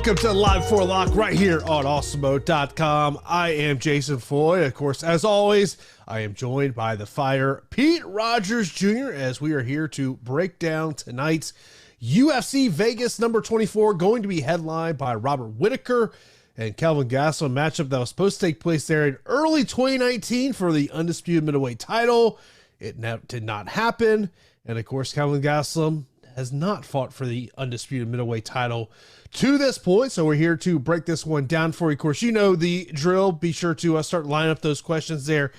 Welcome to Live for Lock right here on Awesemo.com. I am Jason Floyd. Of course, as always, I am joined by the Fire Pete Rogers Jr. as we are here to break down tonight's UFC Vegas number 24, going to be headlined by Robert Whittaker and Kelvin Gastelum, matchup that was supposed to take place there in early 2019 for the undisputed middleweight title. It did not happen. And of course, Kelvin Gastelum has not fought for the undisputed middleweight title to this point, so we're here to break this one down for you. Of course, you know the drill. Be sure to start lining up those questions there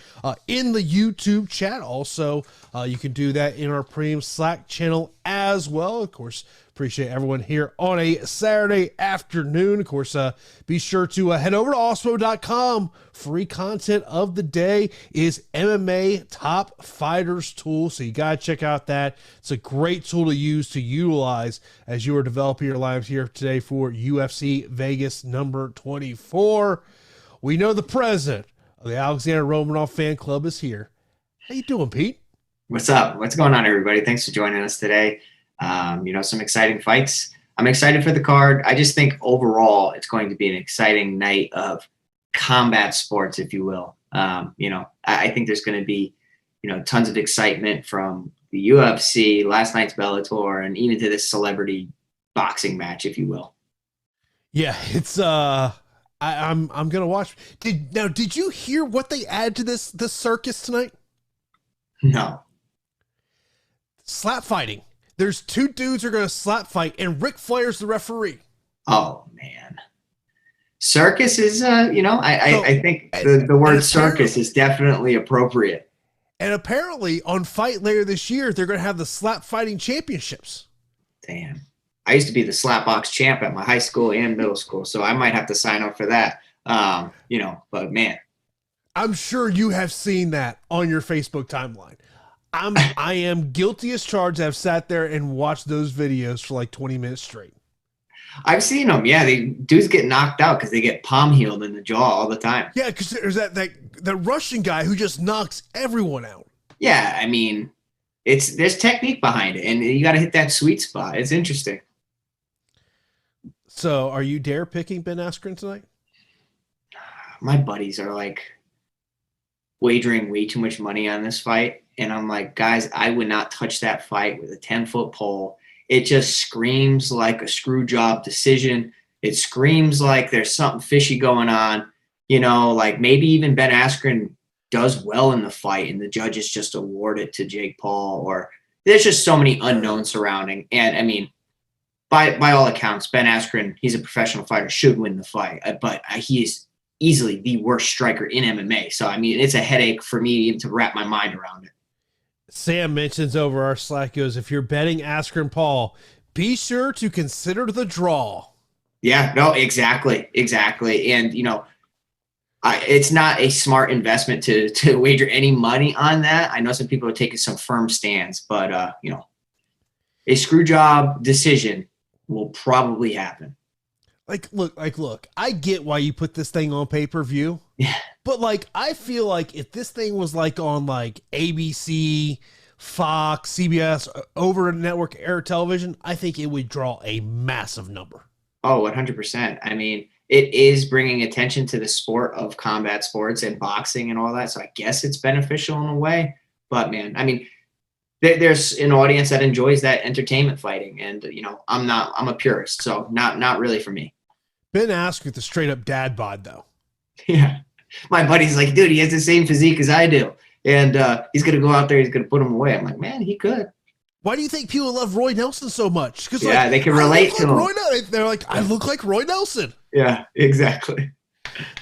in the YouTube chat. Also, you can do that in our premium Slack channel as well. Of course, appreciate everyone here on a Saturday afternoon. Of course, be sure to head over to Awesemo.com. Free content of the day is MMA Top Fighters tool, so you got to check out that. It's a great tool to use, to utilize as you are developing your lives here today for UFC Vegas number 24. We know the president of the Alexander Romanov fan club is here. How you doing, Pete? What's up? What's going on, everybody? Thanks for joining us today. Some exciting fights. I'm excited for the card. I just think overall it's going to be an exciting night of combat sports, if you will. I think there's going to be, tons of excitement from the UFC, last night's Bellator, and even to this celebrity boxing match, if you will. Yeah, it's I'm gonna watch. Did you hear what they add to this circus tonight? No. Slap fighting. There's two dudes who are going to slap fight, and Ric Flair's the referee. Oh, man. Circus is, I think the word circus is definitely appropriate. And apparently, on Fight later this year, they're going to have the slap fighting championships. Damn. I used to be the slap box champ at my high school and middle school, so I might have to sign up for that. But man. I'm sure you have seen that on your Facebook timeline. I am guilty as charged. I've sat there and watched those videos for like 20 minutes straight. I've seen them. Yeah, dudes get knocked out because they get palm healed in the jaw all the time. Yeah, because there's that Russian guy who just knocks everyone out. Yeah, I mean, there's technique behind it, and you got to hit that sweet spot. It's interesting. So, are you dare picking Ben Askren tonight? My buddies are like wagering way too much money on this fight. And I'm like, guys, I would not touch that fight with a 10-foot pole. It just screams like a screw job decision. It screams like there's something fishy going on. Like maybe even Ben Askren does well in the fight and the judges just award it to Jake Paul, or there's just so many unknowns surrounding. And I mean, by all accounts, Ben Askren, he's a professional fighter, should win the fight, but he is easily the worst striker in MMA. So, I mean, it's a headache for me even to wrap my mind around it. Sam mentions over our Slack, goes, if you're betting Askren Paul, be sure to consider the draw. Yeah, no, exactly. And, it's not a smart investment to wager any money on that. I know some people are taking some firm stands, but, a screw job decision will probably happen. Look, I get why you put this thing on pay-per-view. Yeah. But I feel like if this thing was on ABC, Fox, CBS, over network air television, I think it would draw a massive number. Oh, 100%. I mean, it is bringing attention to the sport of combat sports and boxing and all that. So I guess it's beneficial in a way. But man, I mean, there's an audience that enjoys that entertainment fighting. And, I'm a purist. So not really for me. Ben Askren with the straight up dad bod though. Yeah. My buddy's like, dude, he has the same physique as I do. And he's going to go out there. He's going to put him away. I'm like, man, he could. Why do you think people love Roy Nelson so much? Because they can relate to him. They're like, I look like Roy Nelson. Yeah, exactly.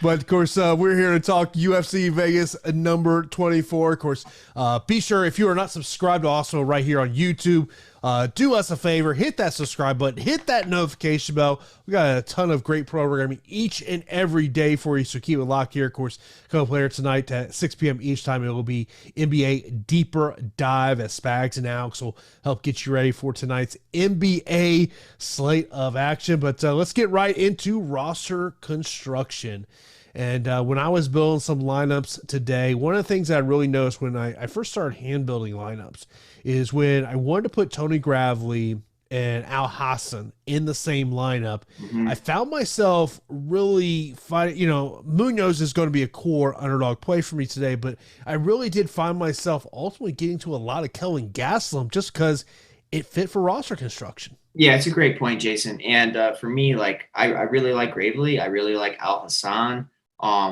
But of course, we're here to talk UFC Vegas number 24. Of course, be sure if you are not subscribed to Awesemo right here on YouTube, do us a favor, hit that subscribe button, hit that notification bell. We got a ton of great programming each and every day for you, so keep it locked here. Of course, co-player tonight at 6 p.m. each time. It will be NBA Deeper Dive as Spags and Alex will help get you ready for tonight's NBA slate of action. But let's get right into roster construction. And when I was building some lineups today, one of the things that I really noticed when I first started hand building lineups is when I wanted to put Tony Gravely and Al Hassan in the same lineup, Mm-hmm. I found myself really fighting. You know, Munoz is going to be a core underdog play for me today, but I really did find myself ultimately getting to a lot of Kelvin Gastelum just because it fit for roster construction. Yeah, it's a great point, Jason. And for me, like I really like Gravely. I really like Al Hassan,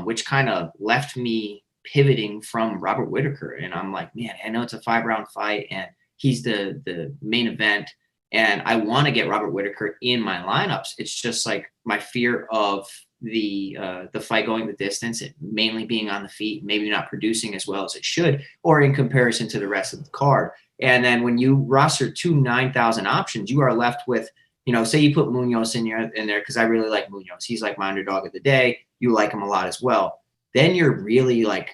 which kind of left me pivoting from Robert Whittaker. And I'm like, man, I know it's a 5-round fight, and he's the main event, and I want to get Robert Whittaker in my lineups. It's just like my fear of the fight going the distance, it mainly being on the feet, maybe not producing as well as it should, or in comparison to the rest of the card. And then when you roster 9,000 options, you are left with, you know, say you put Munoz in there, because I really like Munoz. He's like my underdog of the day. You like him a lot as well. Then you're really like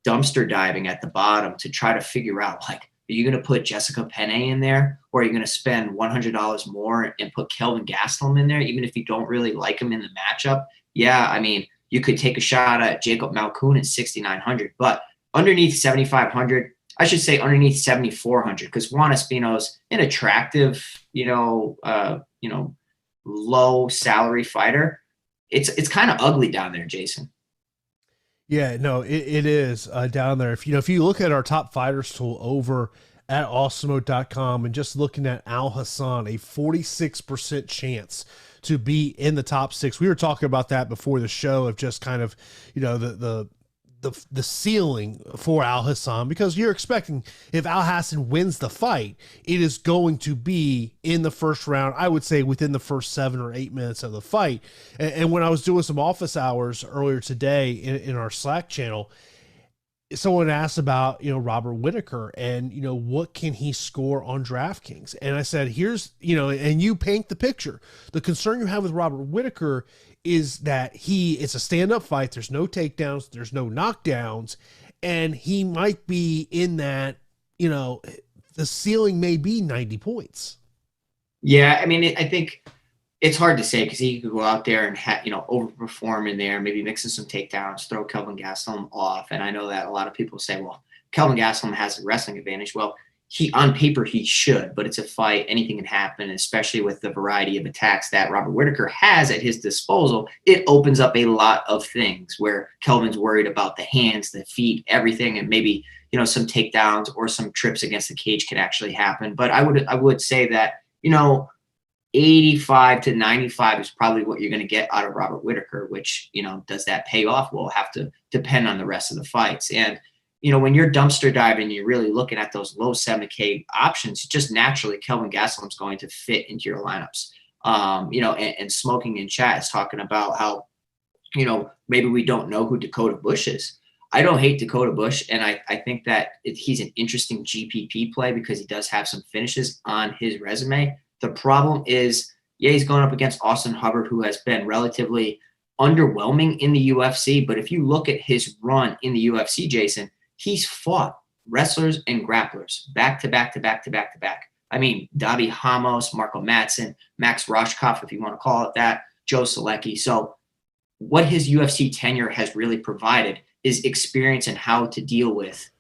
dumpster diving at the bottom to try to figure out, like, are you going to put Jessica Penne in there, or are you going to spend $100 more and put Kelvin Gastelum in there, even if you don't really like him in the matchup? Yeah, I mean, you could take a shot at Jacob Malkoun at 6,900, but underneath 7,500, I should say underneath 7,400, because Juan Espino's an attractive, low salary fighter. It's kind of ugly down there, Jason. Yeah, no, it is down there. If you look at our top fighters tool over at Awesemo.com and just looking at Al Hassan, a 46% chance to be in the top 6. We were talking about that before the show, of just kind of, the ceiling for Al Hassan, because you're expecting, if Al Hassan wins the fight, it is going to be in the first round. I would say within the first 7 or 8 minutes of the fight. And when I was doing some office hours earlier today in our Slack channel, someone asked about, Robert Whittaker and, what can he score on DraftKings? And I said, here's, and you paint the picture. The concern you have with Robert Whittaker is that it's a stand-up fight. There's no takedowns. There's no knockdowns. And he might be in that, the ceiling may be 90 points. Yeah, I mean, I think it's hard to say, because he could go out there and overperform in there, maybe mixing some takedowns, throw Kelvin Gastelum off. And I know that a lot of people say, well, Kelvin Gastelum has a wrestling advantage. Well, on paper he should, but it's a fight. Anything can happen, especially with the variety of attacks that Robert Whittaker has at his disposal. It opens up a lot of things where Kelvin's worried about the hands, the feet, everything, and maybe some takedowns or some trips against the cage can actually happen. But I would say that 85 to 95 is probably what you're going to get out of Robert Whittaker, which, does that pay off? Will have to depend on the rest of the fights. And, when you're dumpster diving, you're really looking at those low 7K options, just naturally Kelvin Gastelum's going to fit into your lineups. And Smoking in chat is talking about how, maybe we don't know who Dakota Bush is. I don't hate Dakota Bush, and I think that he's an interesting GPP play because he does have some finishes on his resume. The problem is, he's going up against Austin Hubbard, who has been relatively underwhelming in the UFC. But if you look at his run in the UFC, Jason, he's fought wrestlers and grapplers back to back to back to back to back. I mean, Dabi Hamos, Marco Madsen, Max Roshkoff, if you want to call it that, Joe Selecki. So what his UFC tenure has really provided is experience in how to deal with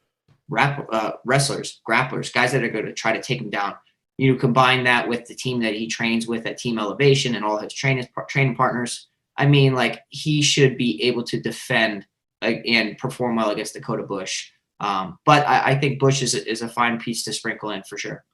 wrestlers, grapplers, guys that are going to try to take him down. You combine that with the team that he trains with at Team Elevation and all his training partners. I mean, like, he should be able to defend and perform well against Dakota Bush. But I think Bush is a fine piece to sprinkle in for sure.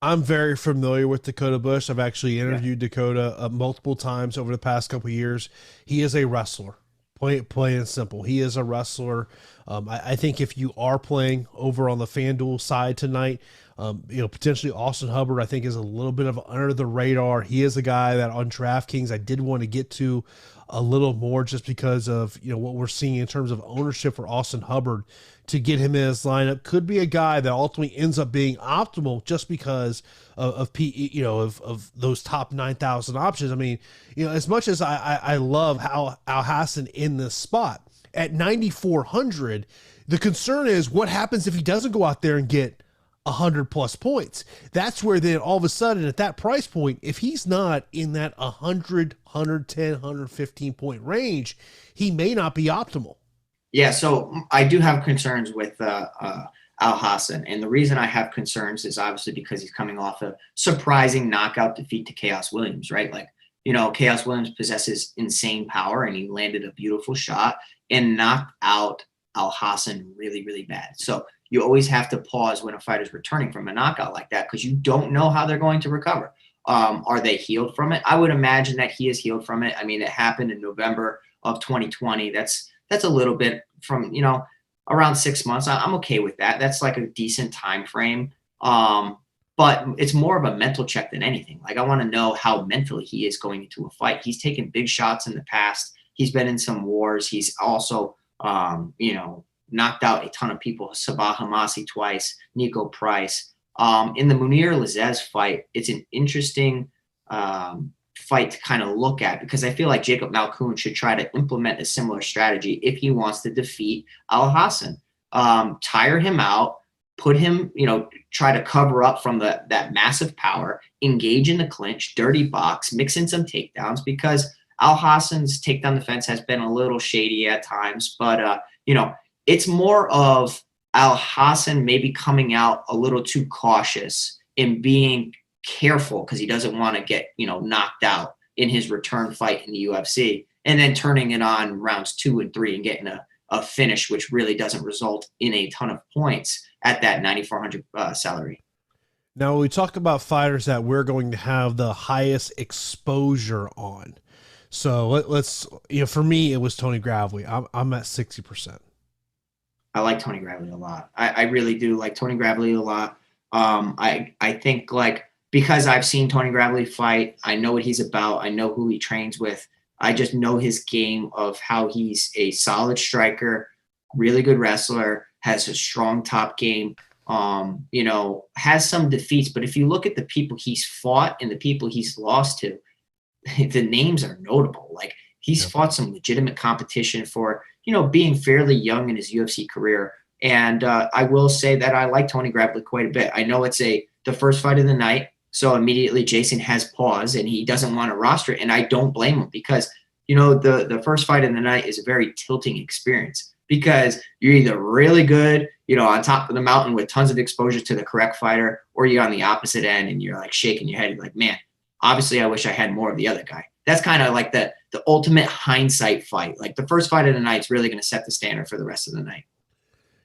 I'm very familiar with Dakota Bush. I've actually interviewed Dakota multiple times over the past couple of years. He is a wrestler. Plain and simple. He is a wrestler. I think if you are playing over on the FanDuel side tonight, potentially Austin Hubbard, I think, is a little bit of under the radar. He is a guy that on DraftKings I did want to get to a little more, just because of what we're seeing in terms of ownership for Austin Hubbard. To get him in his lineup could be a guy that ultimately ends up being optimal, just because of those top 9,000 options. I mean, as much as I love how Al Hassan in this spot at 9,400, the concern is what happens if he doesn't go out there and get 100+ points. That's where then all of a sudden at that price point, if he's not in that 100, 110, 115 point range, he may not be optimal. Yeah, so I do have concerns with Al Al-Hassan. And the reason I have concerns is obviously because he's coming off a surprising knockout defeat to Chaos Williams, right? Like, Chaos Williams possesses insane power, and he landed a beautiful shot and knocked out Al-Hassan really, really bad. So you always have to pause when a fighter's returning from a knockout like that, because you don't know how they're going to recover. Are they healed from it? I would imagine that he is healed from it. I mean, it happened in November of 2020. That's a little bit from, around 6 months. I'm okay with that. That's like a decent time frame. But it's more of a mental check than anything. Like, I want to know how mentally he is going into a fight. He's taken big shots in the past. He's been in some wars. He's also, knocked out a ton of people. Sabah Hamasi twice, Nico Price. In the Munir Lazzez fight, it's an interesting fight to kind of look at, because I feel like Jacob Malkoun should try to implement a similar strategy if he wants to defeat Al-Hassan. Tire him out, put him, try to cover up from that massive power, engage in the clinch, dirty box, mix in some takedowns, because Al-Hassan's takedown defense has been a little shady at times. But, it's more of Al-Hassan maybe coming out a little too cautious and being careful because he doesn't want to get, knocked out in his return fight in the UFC, and then turning it on rounds 2 and 3 and getting a finish, which really doesn't result in a ton of points at that 9,400 salary. Now, we talk about fighters that we're going to have the highest exposure on. So let's, for me, it was Tony Gravely. I'm at 60%. I like Tony Gravely a lot. I really do like Tony Gravely a lot. I think, like, because I've seen Tony Gravely fight, I know what he's about. I know who he trains with. I just know his game of how he's a solid striker, really good wrestler, has a strong top game, has some defeats. But if you look at the people he's fought and the people he's lost to, the names are notable. Like, he's fought some legitimate competition for, being fairly young in his UFC career. And I will say that I like Tony Gravely quite a bit. I know it's the first fight of the night, so immediately Jason has pause and he doesn't want to roster it. And I don't blame him, because, the first fight of the night is a very tilting experience, because you're either really good, on top of the mountain with tons of exposure to the correct fighter, or you're on the opposite end and you're like shaking your head. You're like, man, obviously I wish I had more of the other guy. That's kind of like the ultimate hindsight fight. Like, the first fight of the night is really going to set the standard for the rest of the night.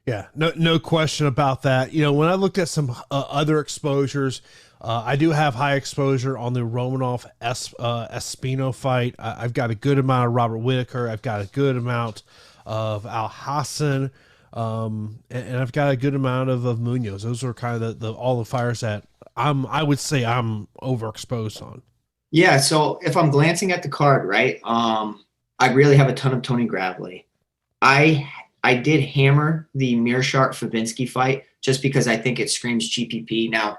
Yeah, no question about that. When I looked at some other exposures, I do have high exposure on the Romanov Espino fight. I've got a good amount of Robert Whittaker. I've got a good amount of Al-Hassan, and I've got a good amount of Munoz. Those are kind of all the fighters that I would say I'm overexposed on. Yeah, so if I'm glancing at the card, right, I really have a ton of Tony Gravely. I did hammer the Mearshart-Fabinski fight just because I think it screams GPP. Now,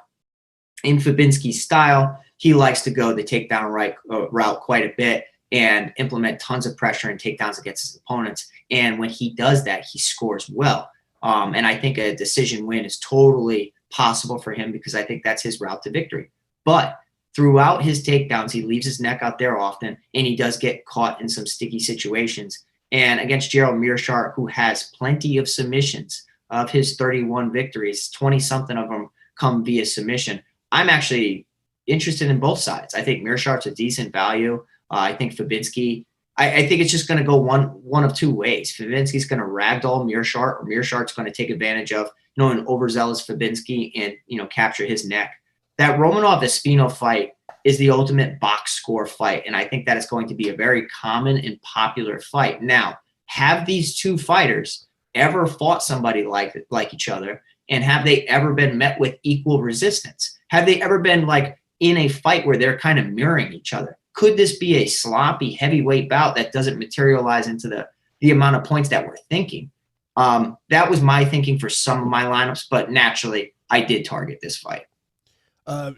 in Fabinski's style, he likes to go the takedown route quite a bit and implement tons of pressure and takedowns against his opponents. And when he does that, he scores well. And I think a decision win is totally possible for him, because I think that's his route to victory. But throughout his takedowns, he leaves his neck out there often, and he does get caught in some sticky situations. And against Gerald Mearshart, who has plenty of submissions, of his 31 victories, 20-something of them come via submission, I'm actually interested in both sides. I think Mearshart's a decent value. I think Fabinski, I think it's just going to go one of two ways. Fabinski's going to ragdoll Mearshart, or Mearshart's going to take advantage of an overzealous Fabinski and, capture his neck. That Romanov-Espino fight is the ultimate box score fight, and I think that is going to be a very common and popular fight. Now, have these two fighters ever fought somebody like each other, and have they ever been met with equal resistance? Have they ever been like in a fight where they're kind of mirroring each other? Could this be a sloppy heavyweight bout that doesn't materialize into the amount of points that we're thinking? That was my thinking for some of my lineups, but naturally, I did target this fight.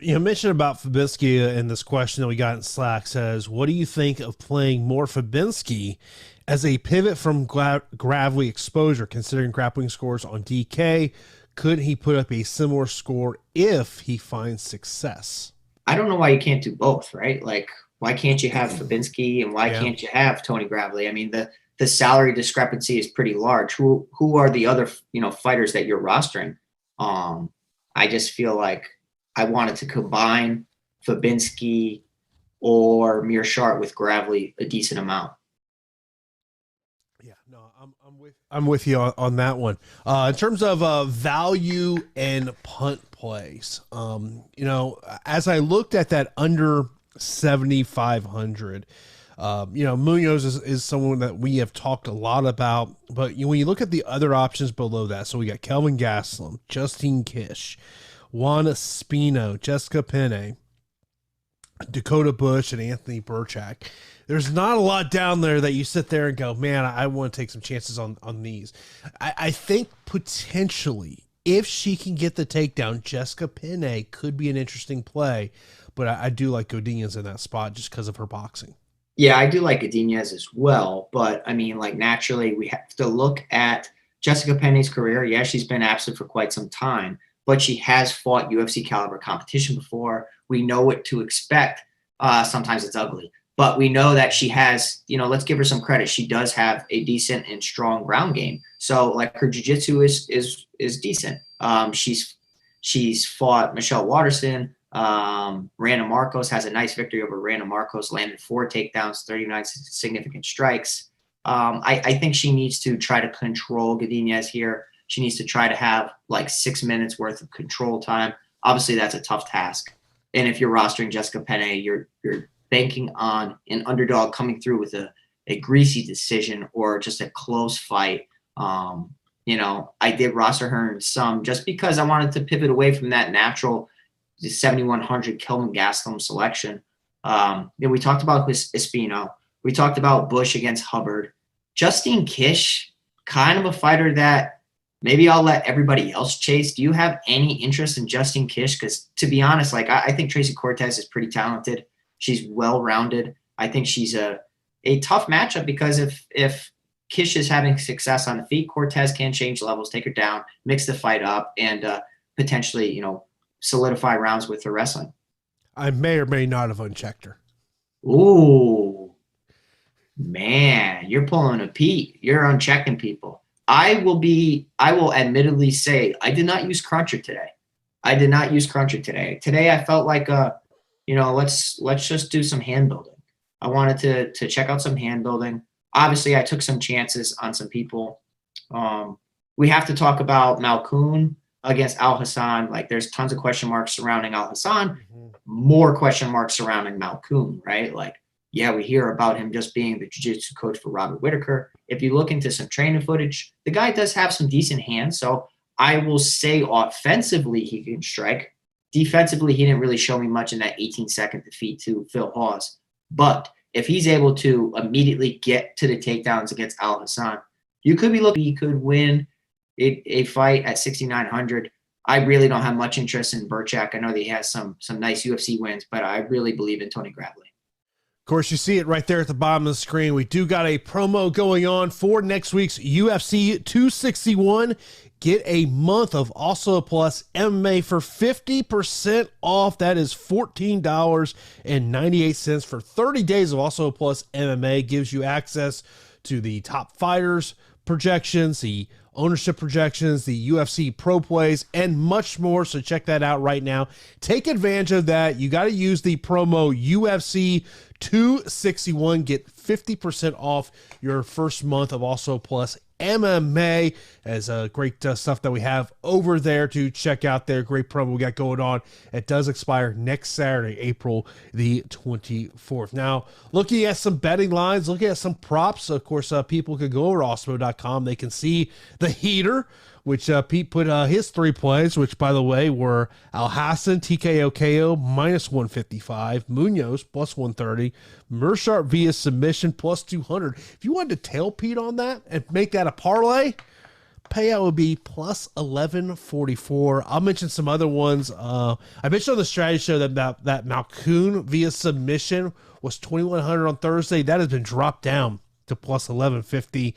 Mentioned about Fabinski in this question that we got in Slack says, what do you think of playing more Fabinski as a pivot from Gravely exposure, considering grappling scores on DK? Could he put up a similar score if he finds success? I don't know why you can't do both, right? Like, why can't you have Fabinski and why can't you have Tony Gravely? I mean, the salary discrepancy is pretty large. Who are the other, fighters that you're rostering? I just feel like I wanted to combine Fabinski or Mearshart with Gravely a decent amount. Yeah, no, I'm with you on that one. In terms of value and punt plays, as I looked at that under 7,500, Munoz is someone that we have talked a lot about, but when you look at the other options below that, so we got Kelvin Gastelum, Justine Kish, Juan Espino, Jessica Penne, Dakota Bush, and Anthony Burchak. There's not a lot down there that you sit there and go, man, I want to take some chances on these. I think potentially, if she can get the takedown, Jessica Penne could be an interesting play, but I do like Godinez in that spot just because of her boxing. Yeah, I do like Godinez as well, but I mean, like, naturally, we have to look at Jessica Penne's career. Yeah, she's been absent for quite some time, but she has fought UFC caliber competition before. We know what to expect. Sometimes it's ugly, but we know that she has, let's give her some credit. She does have a decent and strong ground game. So like her jiu-jitsu is decent. She's fought Michelle Waterson. Randa Marcos has a nice victory over Randa Marcos, landed 4 takedowns, 39 significant strikes. I think she needs to try to control Godinez here. She needs to try to have like 6 minutes worth of control time. Obviously, that's a tough task. And if you're rostering Jessica Penne, you're banking on an underdog coming through with a greasy decision or just a close fight. I did roster her in some just because I wanted to pivot away from that natural 7,100 Kelvin Gastelum selection. We talked about Espino. We talked about Bush against Hubbard. Justine Kish, kind of a fighter that maybe I'll let everybody else chase. Do you have any interest in Justine Kish? Because to be honest, like I think Tracy Cortez is pretty talented. She's well-rounded. I think she's a tough matchup because if Kish is having success on the feet, Cortez can change levels, take her down, mix the fight up, and potentially, solidify rounds with her wrestling. I may or may not have unchecked her. Ooh, man, you're pulling a Pete. You're unchecking people. I will admittedly say I did not use Cruncher today. Today I felt like let's just do some hand building. I wanted to check out some hand building. Obviously, I took some chances on some people. We have to talk about Malkoun against Al Hassan. Like, there's tons of question marks surrounding Al Hassan, more question marks surrounding Malkoun, right? Like, yeah, we hear about him just being the jiu-jitsu coach for Robert Whittaker. If you look into some training footage, the guy does have some decent hands. So I will say offensively he can strike. Defensively, he didn't really show me much in that 18-second defeat to Phil Hawes. But if he's able to immediately get to the takedowns against Al Hassan, you could be looking he could win a fight at 6,900. I really don't have much interest in Burchak. I know that he has some nice UFC wins, but I really believe in Tony Gravely. Of course, you see it right there at the bottom of the screen. We do got a promo going on for next week's UFC 261. Get a month of Awesemo Plus MMA for 50% off. That is $14.98 for 30 days of Awesemo Plus MMA. Gives you access to the top fighters projections, the ownership projections, the UFC pro plays, and much more. So check that out right now. Take advantage of that. You got to use the promo UFC 261. Get 50% off your first month of Awesemo Plus MMA. As great stuff that we have over there to check out there. Great promo we got going on. It does expire next Saturday, April the 24th. Now, looking at some betting lines, looking at some props. Of course, people could go over to Awesemo.com. They can see the heater, which Pete put his 3 plays, which, by the way, were Al Hassan, TKO KO, -155, Munoz, +130, Mearshart via submission, +200. If you wanted to tail Pete on that and make that a parlay, payout would be +1144. I'll mention some other ones. I mentioned on the strategy show that Malkoun via submission was 2,100 on Thursday. That has been dropped down to +1150.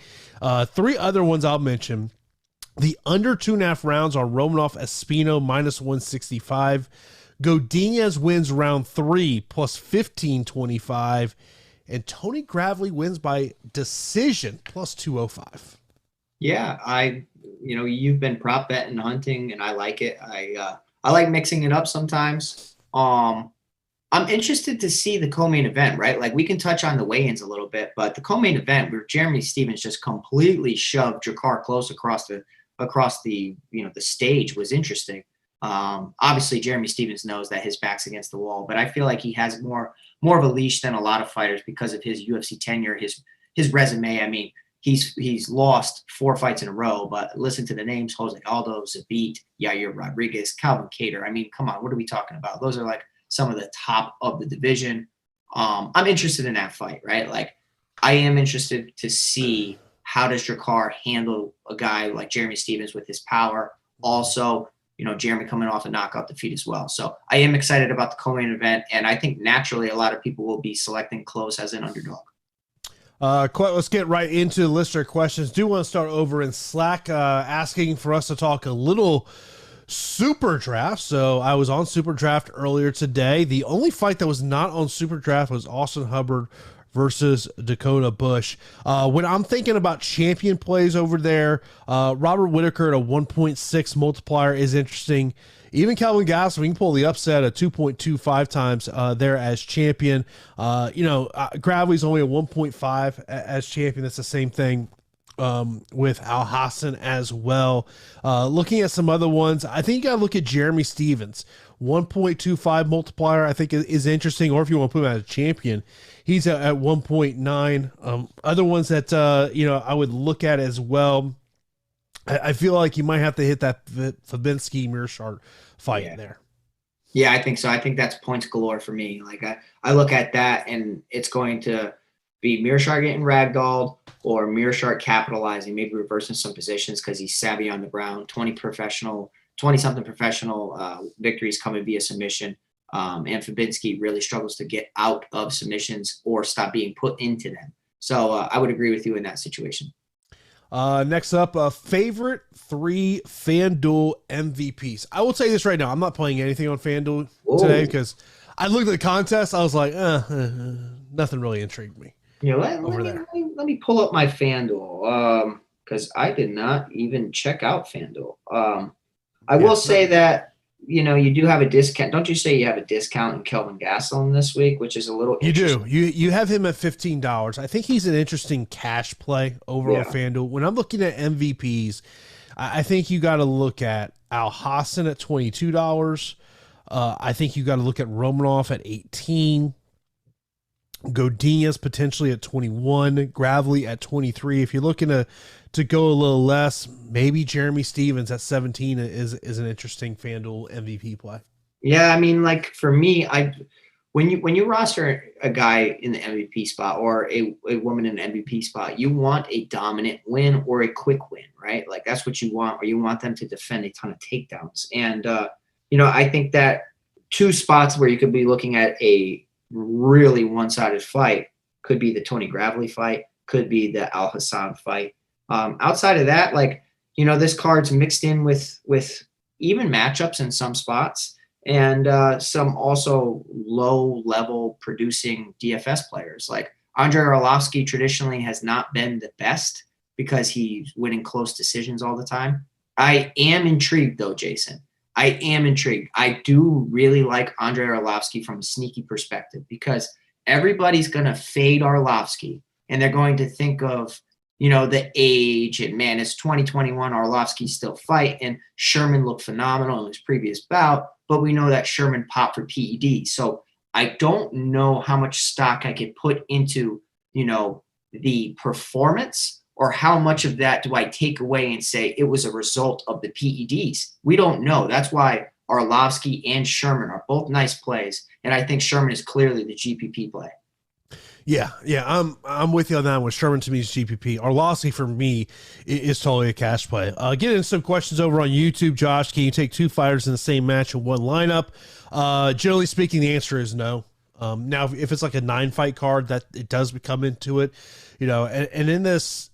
3 other ones I'll mention. The under 2.5 rounds are Romanov Espino -165. Godinez wins round 3 +1525. And Tony Gravely wins by decision +205. Yeah, you've been prop betting hunting, and I like it. I like mixing it up sometimes. I'm interested to see the co-main event, right? Like we can touch on the weigh-ins a little bit, but the co-main event where Jeremy Stephens just completely shoved Jakar Close across the the stage was interesting. Obviously Jeremy Stephens knows that his back's against the wall, but I feel like he has more of a leash than a lot of fighters because of his UFC tenure, his resume. I mean, he's lost 4 fights in a row, but listen to the names: Jose Aldo, Zabit, Yair Rodriguez, Calvin Kattar. I mean, come on, what are we talking about? Those are like some of the top of the division. I'm interested in that fight, right? Like, I am interested to see how does Jakar handle a guy like Jeremy Stephens with his power. Also, Jeremy coming off a knockout defeat as well. So I am excited about the co-main event, and I think naturally a lot of people will be selecting Close as an underdog. Let's get right into the listener questions. Do want to start over in Slack, asking for us to talk a little Super Draft. So I was on Super Draft earlier today. The only fight that was not on Super Draft was Austin Hubbard versus Dakota Bush. When I'm thinking about champion plays over there, Robert Whittaker at a 1.6 multiplier is interesting. Even Kelvin Gastelum, we can pull the upset at 2.25 times there as champion. Gravely's only a 1.5 as champion. That's the same thing with Al Hassan as well. Looking at some other ones, I think you got to look at Jeremy Stephens. 1.25 multiplier, I think, is interesting. Or if you want to put him as a champion, he's at 1.9. Other ones that, I would look at as well. I feel like you might have to hit that Fabinski Mearshart fight there. Yeah, I think so. I think that's points galore for me. Like I look at that, and it's going to be Mearshart getting ragdolled or Mearshart capitalizing, maybe reversing some positions because he's savvy on the ground. 20-something professional victories coming via submission. And Fabinski really struggles to get out of submissions or stop being put into them. So I would agree with you in that situation. Next up, favorite 3 FanDuel MVPs. I will tell you this right now. I'm not playing anything on FanDuel today because I looked at the contest. I was like, nothing really intrigued me. Let me pull up my FanDuel because I did not even check out FanDuel. I will say that, you do have a discount. Don't you say you have a discount in Kelvin Gastelum this week, which is a little interesting. You do. You have him at $15. I think he's an interesting cash play over on FanDuel. When I'm looking at MVPs, I think you got to look at Al Hassan at $22. I think you got to look at Romanov at 18. Godinez potentially at 21, Gravely at 23. If you're looking to go a little less, maybe Jeremy Stephens at 17 is an interesting FanDuel MVP play. Yeah, I mean, like for me, when you roster a guy in the MVP spot or a woman in the MVP spot, you want a dominant win or a quick win, right? Like that's what you want, or you want them to defend a ton of takedowns. And I think that 2 spots where you could be looking at a really one-sided fight could be the Tony Gravely fight, could be the Al Hassan fight. Outside of that, this card's mixed in with even matchups in some spots and some also low-level producing DFS players. Like Andrei Arlovsky traditionally has not been the best because he's winning close decisions all the time. I am intrigued, though, Jason. I am intrigued. I do really like Andrei Arlovsky from a sneaky perspective because everybody's going to fade Arlovsky and they're going to think of, the age and man, it's 2021. Arlovsky's still fighting. Sherman looked phenomenal in his previous bout, but we know that Sherman popped for PED. So I don't know how much stock I could put into, the performance or how much of that do I take away and say it was a result of the PEDs? We don't know. That's why Arlovsky and Sherman are both nice plays, and I think Sherman is clearly the GPP play. Yeah, I'm with you on that one. Sherman to me is GPP. Arlovsky for me is totally a cash play. Getting into some questions over on YouTube. Josh, can you take 2 fighters in the same match in one lineup? Generally speaking, the answer is no. Now, if it's like a 9-fight card, that it does come into it, and in this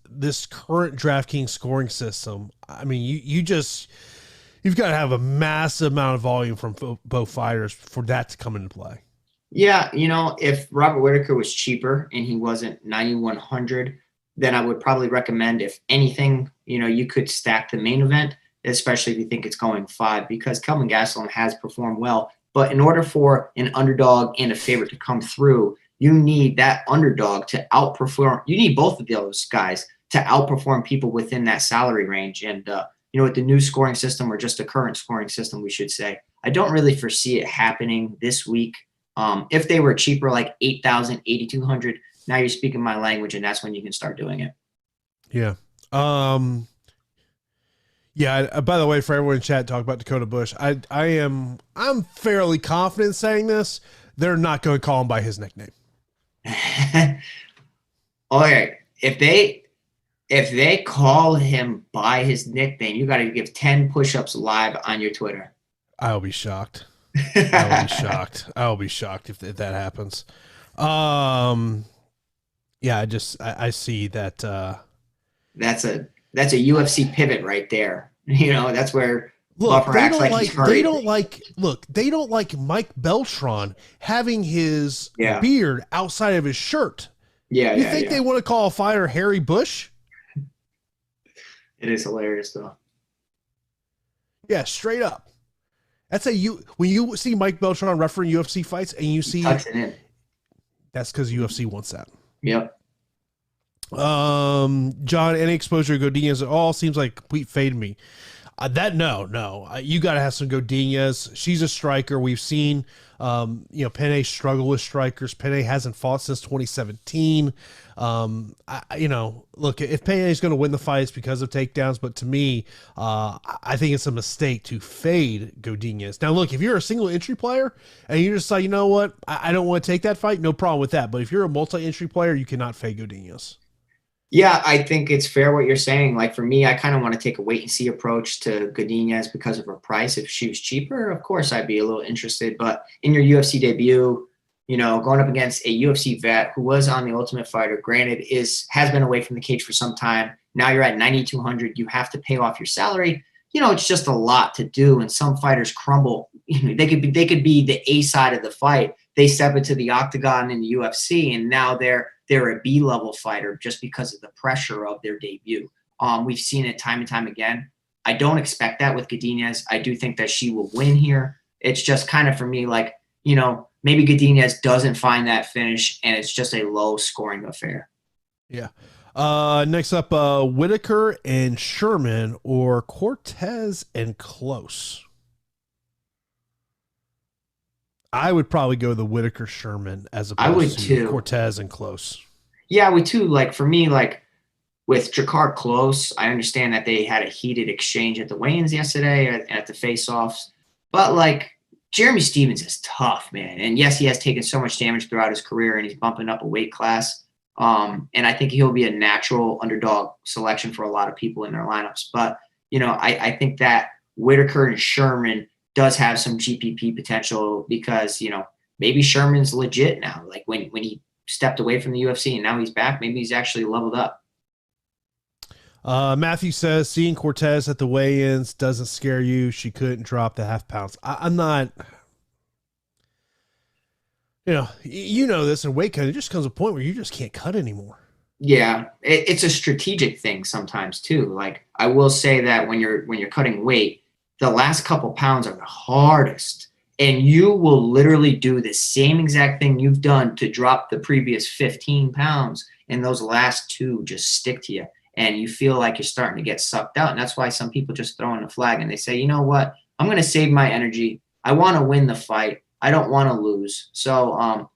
current DraftKings scoring system, I mean, you've got to have a massive amount of volume from both fighters for that to come into play. Yeah, if Robert Whittaker was cheaper and he wasn't 9,100, then I would probably recommend, if anything, you could stack the main event, especially if you think it's going 5, because Kelvin Gastelum has performed well. But in order for an underdog and a favorite to come through, you need that underdog to outperform. You need both of those guys to outperform people within that salary range. And, with the new scoring system, or just the current scoring system, we should say, I don't really foresee it happening this week. If they were cheaper, like 8,000, 8,200, now you're speaking my language, and that's when you can start doing it. Yeah. Yeah. By the way, for everyone in chat, talk about Dakota Bush. I'm fairly confident saying this. They're not going to call him by his nickname. All right. If they call him by his nickname, you got to give 10 push-ups live on your Twitter. I'll be shocked. I'll be shocked if that happens. Yeah, I see that. That's a UFC pivot right there. That's where Buffer acts like he's hurried. They don't like Mike Beltran having his beard outside of his shirt. Yeah. You think they want to call a fighter Harry Bush? It is hilarious though. Yeah, straight up. That's when you see Mike Beltran refereeing UFC fights and you see tucks it in. That's because UFC wants that. Yep. John, any exposure to Godinez at all seems like complete fade to me. No. You got to have some Godinez. She's a striker. We've seen, Penne struggle with strikers. Penne hasn't fought since 2017. Look, if Penne is going to win the fight, it's because of takedowns. But to me, I think it's a mistake to fade Godinez. Now, look, if you're a single entry player and you just say, you know what, I don't want to take that fight, no problem with that. But if you're a multi-entry player, you cannot fade Godinez. Yeah, I think it's fair what you're saying. Like for me, I kind of want to take a wait and see approach to Godinez because of her price. If she was cheaper, of course, I'd be a little interested. But in your UFC debut, going up against a UFC vet who was on The Ultimate Fighter, granted has been away from the cage for some time. Now you're at 9,200. You have to pay off your salary. It's just a lot to do. And some fighters crumble. They could be the A side of the fight. They step into the octagon in the UFC, and now they're a B-level fighter just because of the pressure of their debut. We've seen it time and time again. I don't expect that with Godinez. I do think that she will win here. It's just kind of for me, like, maybe Godinez doesn't find that finish, and it's just a low-scoring affair. Yeah. Next up, Whittaker and Sherman, or Cortez and Close. I would probably go the Whittaker Sherman as opposed to Cortez and Close. Yeah, I would too. Like for me, like with Jakar Close, I understand that they had a heated exchange at the weigh-ins yesterday at the face-offs. But like Jeremy Stephens is tough, man. And yes, he has taken so much damage throughout his career, and he's bumping up a weight class. And I think he'll be a natural underdog selection for a lot of people in their lineups. But, I think that Whittaker and Sherman does have some GPP potential because, maybe Sherman's legit now. Like when he stepped away from the UFC and now he's back, maybe he's actually leveled up. Matthew says, seeing Cortez at the weigh-ins doesn't scare you. She couldn't drop the half pounds. I'm not, this in weight cutting, it just comes a point where you just can't cut anymore. Yeah. It's a strategic thing sometimes too. Like I will say that when you're cutting weight, the last couple pounds are the hardest, and you will literally do the same exact thing you've done to drop the previous 15 pounds. And those last 2 just stick to you. And you feel like you're starting to get sucked out. And that's why some people just throw in a flag and they say, you know what? I'm going to save my energy. I want to win the fight. I don't want to lose. So,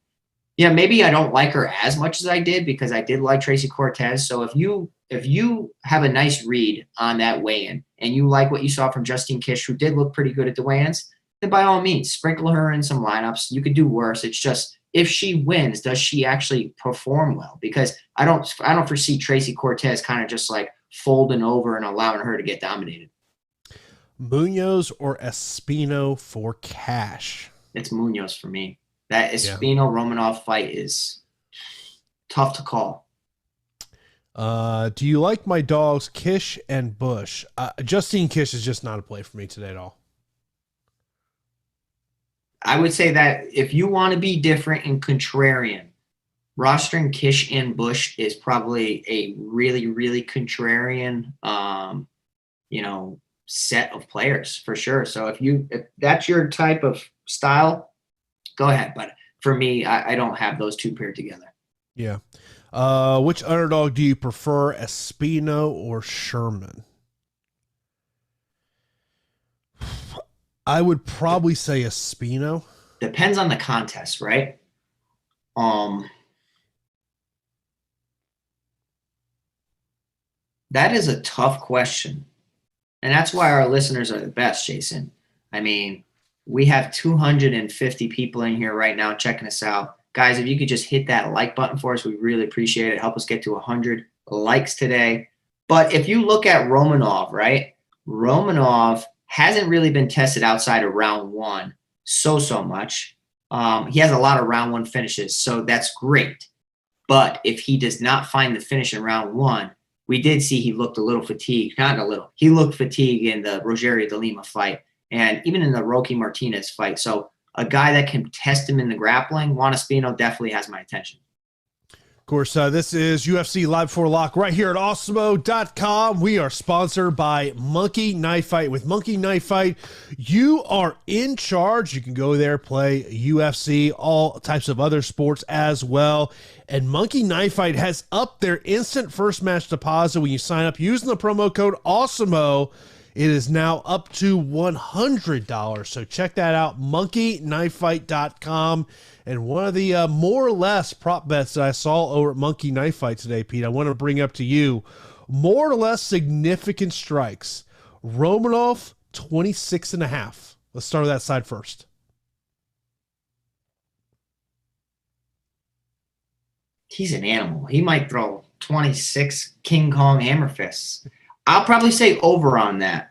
maybe I don't like her as much as I did because I did like Tracy Cortez. So if you have a nice read on that weigh-in and you like what you saw from Justine Kish, who did look pretty good at the weigh-ins, then by all means, sprinkle her in some lineups. You could do worse. It's just, if she wins, does she actually perform well? Because I don't foresee Tracy Cortez kind of just like folding over and allowing her to get dominated. Munoz or Espino for cash? It's Munoz for me. That Espino-Romanov fight is tough to call. Do you like my dogs, Kish and Bush? Justine Kish is just not a play for me today at all. I would say that if you want to be different and contrarian, rostering Kish and Bush is probably a really, really contrarian, set of players for sure. So if that's your type of style, go ahead. But for me, I don't have those two paired together. Yeah. Which underdog do you prefer, Espino or Sherman? I would probably say Espino. Depends on the contest, right? That is a tough question. And that's why our listeners are the best, Jason. I mean, we have 250 people in here right now checking us out. Guys, if you could just hit that like button for us, we really appreciate it. Help us get to 100 likes today. But if you look at Romanov, right? Romanov hasn't really been tested outside of round one so much. He has a lot of round one finishes, so that's great. But if he does not find the finish in round one, we did see he looked a little fatigued. Not a little. He looked fatigued in the Rogerio de Lima fight and even in the Roque Martinez fight. So a guy that can test him in the grappling, Juan Espino definitely has my attention. Of course, this is UFC Live for Lock right here at Awesemo.com. We are sponsored by Monkey Knife Fight. With Monkey Knife Fight, you are in charge. You can go there, play UFC, all types of other sports as well. And Monkey Knife Fight has upped their instant first match deposit when you sign up using the promo code Awesemo. It is now up to $100. So check that out, monkeyknifefight.com. And one of the more or less prop bets that I saw over at Monkey Knife Fight today, Pete, I want to bring up to you more or less significant strikes. Romanov, 26.5. Let's start with that side first. He's an animal. He might throw 26 King Kong hammer fists. I'll probably say over on that.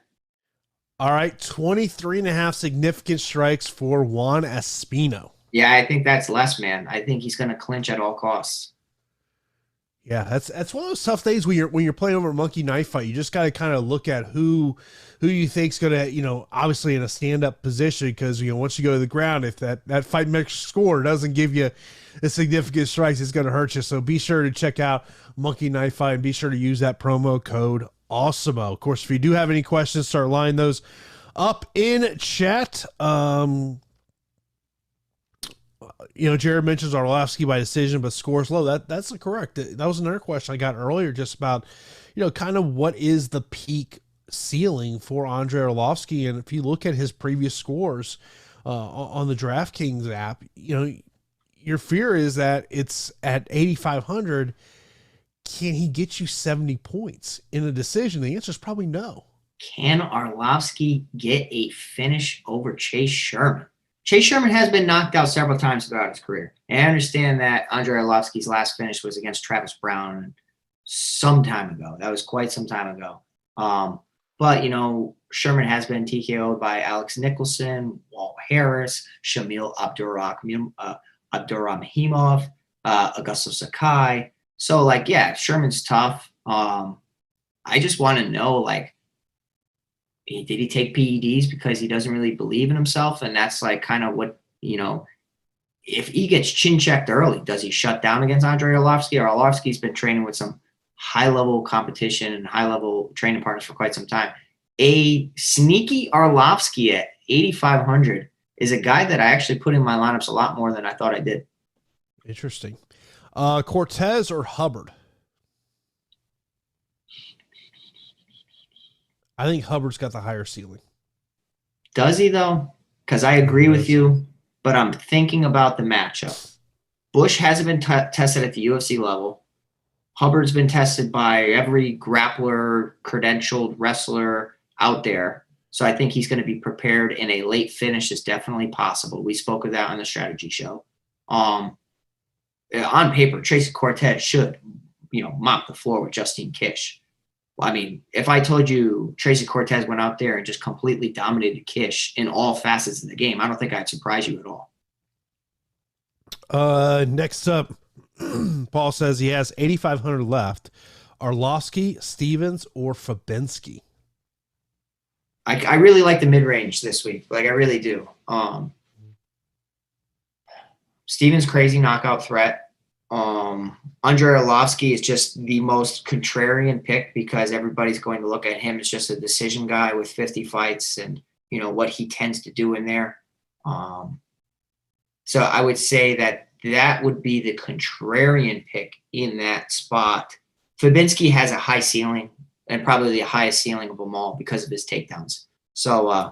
All right, 23.5 significant strikes for Juan Espino. Yeah, I think that's less, man. I think he's going to clinch at all costs. Yeah, that's one of those tough days when you're playing over a Monkey Knife Fight. You just got to kind of look at who you think's going to, obviously in a stand-up position, because, once you go to the ground, if that fight mix score doesn't give you the significant strikes, it's going to hurt you. So be sure to check out Monkey Knife Fight and be sure to use that promo code Awesemo. Of course, if you do have any questions, start lining those up in chat. Jared mentions Arlovsky by decision, but scores low. That's correct. That was another question I got earlier, just about, kind of what is the peak ceiling for Andre Arlovsky. And if you look at his previous scores on the DraftKings app, your fear is that it's at 8,500. Can he get you 70 points in a decision? The answer is probably no. Can Arlovsky get a finish over Chase Sherman? Chase Sherman has been knocked out several times throughout his career. And I understand that Andre Arlovsky's last finish was against Travis Brown some time ago. That was quite some time ago. But Sherman has been TKO'd by Alex Nicholson, Walt Harris, Shamil Abdurakhimov, Augusto Sakai. So, Sherman's tough. I just want to know, did he take PEDs because he doesn't really believe in himself? And that's kind of what, if he gets chin checked early, does he shut down against Andre Arlovsky? Or Arlovsky's been training with some high-level competition and high-level training partners for quite some time. A sneaky Arlovsky at 8,500 is a guy that I actually put in my lineups a lot more than I thought I did. Interesting. Cortez or Hubbard? I think Hubbard's got the higher ceiling. Does he, though? Because I agree with you, but I'm thinking about the matchup. Bush hasn't been tested at the UFC level. Hubbard's been tested by every grappler, credentialed wrestler out there. So I think he's going to be prepared, and a late finish is definitely possible. We spoke of that on the strategy show. On paper, Tracy Cortez should, mop the floor with Justine Kish. I mean, if I told you Tracy Cortez went out there and just completely dominated Kish in all facets of the game, I don't think I'd surprise you at all. Next up, Paul says he has 8,500 left. Arlovsky, Stevens, or Fabinski? I really like the mid-range this week. I really do. Stevens' crazy knockout threat. Andre Arlovsky is just the most contrarian pick because everybody's going to look at him as just a decision guy with 50 fights and, what he tends to do in there. So I would say that would be the contrarian pick in that spot. Fabinski has a high ceiling and probably the highest ceiling of them all because of his takedowns. So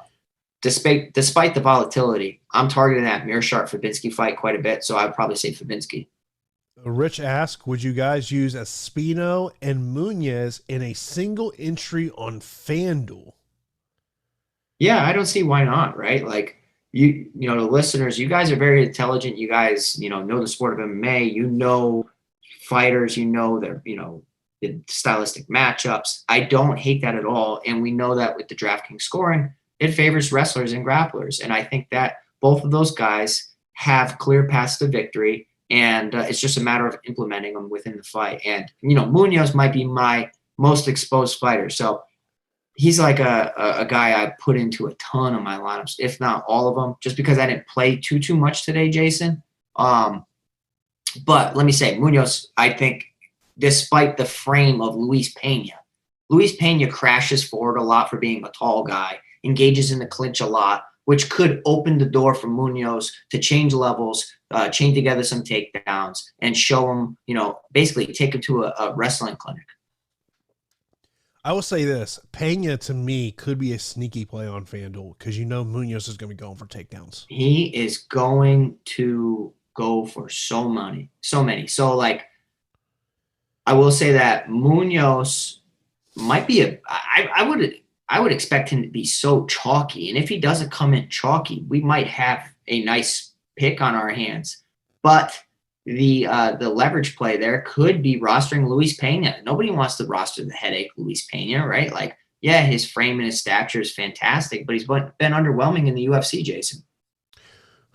despite the volatility, I'm targeting that Meerschaert Fabinski fight quite a bit. So I would probably say Fabinski. Rich asked, would you guys use Espino and Munoz in a single entry on FanDuel? Yeah, I don't see why not, right? Like, the listeners, you guys are very intelligent. You guys, know the sport of MMA, fighters, their, the stylistic matchups. I don't hate that at all. And we know that with the DraftKings scoring, it favors wrestlers and grapplers. And I think that both of those guys have clear paths to victory. And it's just a matter of implementing them within the fight. And, Munoz might be my most exposed fighter. So he's like a guy I put into a ton of my lineups, if not all of them, just because I didn't play too much today, Jason. But let me say, Munoz, I think, despite the frame of Luis Pena crashes forward a lot for being a tall guy, engages in the clinch a lot, which could open the door for Munoz to change levels, chain together some takedowns, and show him, basically take him to a wrestling clinic. I will say this. Pena, to me, could be a sneaky play on FanDuel because Munoz is going to be going for takedowns. He is going to go for so many. So, like, I will say that Munoz might be I would expect him to be so chalky. And if he doesn't come in chalky, we might have a nice pick on our hands. But the leverage play there could be rostering Luis Pena. Nobody wants to roster the headache Luis Pena, right? Like, yeah, his frame and his stature is fantastic, but he's been underwhelming in the UFC, Jason.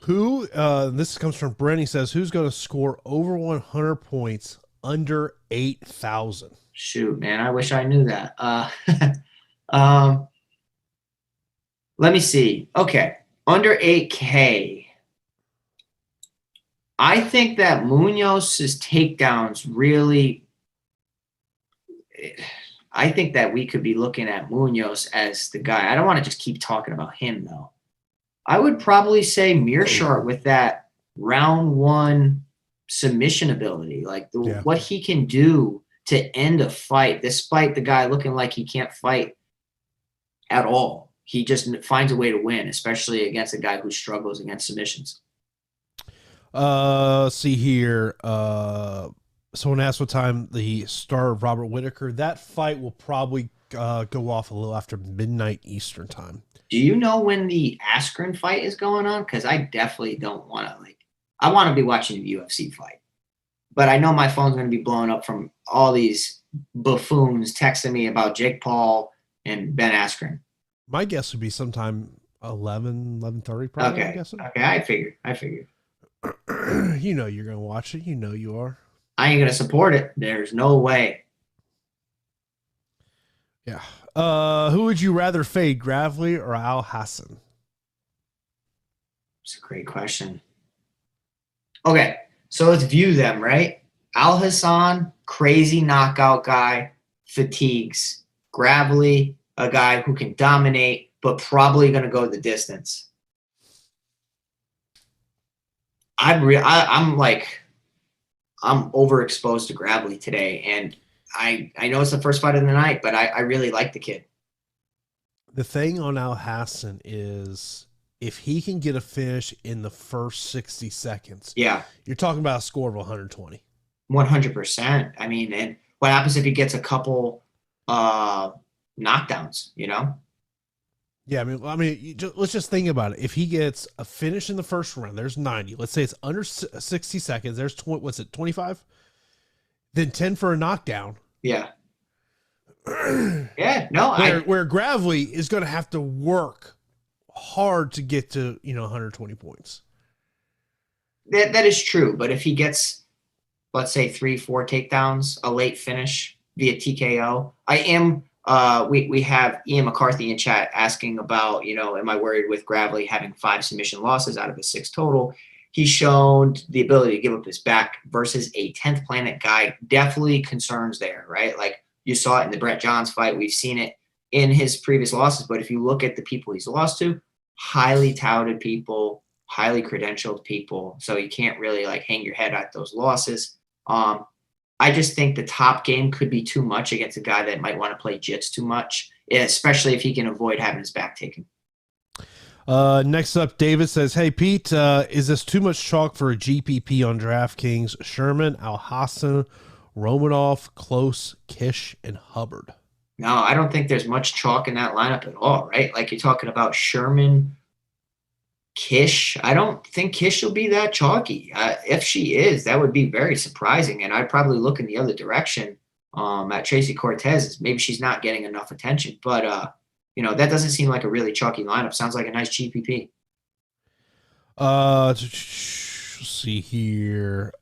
Who, this comes from Brent, he says, who's going to score over 100 points under 8,000? Shoot, man, I wish I knew that. Let me see. Okay, under 8K. I think that Munoz's takedowns really – I think that we could be looking at Munoz as the guy. I don't want to just keep talking about him, though. I would probably say Meerschaert with that round one submission ability, like what he can do to end a fight, despite the guy looking like he can't fight at all. He just finds a way to win, especially against a guy who struggles against submissions. See here. Someone asked what time the start of Robert Whittaker. That fight will probably go off a little after midnight Eastern time. Do you know when the Askren fight is going on? Because I definitely don't want to I want to be watching the UFC fight, but I know my phone's going to be blowing up from all these buffoons texting me about Jake Paul and Ben Askren. My guess would be sometime 11:30 probably. Okay. I'm guessing. Okay. I figured. You're going to watch it. You are. I ain't going to support it. There's no way. Yeah. Who would you rather fade, Gravely or Al Hassan? It's a great question. Okay, so let's view them, right? Al Hassan, crazy knockout guy, fatigues. Gravely, a guy who can dominate, but probably going to go the distance. I'm overexposed to Gravely today, and I know it's the first fight of the night, but I really like the kid. The thing on Al Hassan is if he can get a finish in the first 60 seconds, you're talking about a score of 120. 100%. I mean, and what happens if he gets a couple knockdowns, Yeah, I mean, let's just think about it. If he gets a finish in the first round, there's 90. Let's say it's under 60 seconds. There's 25? Then 10 for a knockdown. Yeah. Yeah. No. Where Gravely is going to have to work hard to get to 120 points. That is true. But if he gets, let's say 3-4 takedowns, a late finish via TKO, I am. We have Ian McCarthy in chat asking about, am I worried with Gravely having 5 submission losses out of his 6 total? he's shown the ability to give up his back versus a 10th planet guy. Definitely concerns there, right? Like you saw it in the Brett Johns fight. We've seen it in his previous losses. But if you look at the people he's lost to, highly touted people, highly credentialed people. So you can't really like hang your head at those losses. I just think the top game could be too much against a guy that might want to play jits too much, especially if he can avoid having his back taken. Next up, David says, hey, Pete, is this too much chalk for a GPP on DraftKings? Sherman, Alhassan, Romanov, Close, Kish, and Hubbard. No, I don't think there's much chalk in that lineup at all, right? Like you're talking about Sherman, Kish. I don't think Kish will be that chalky. If she is, that would be very surprising. And I'd probably look in the other direction at Tracy Cortez. Maybe she's not getting enough attention. But, that doesn't seem like a really chalky lineup. Sounds like a nice GPP. Let's see here.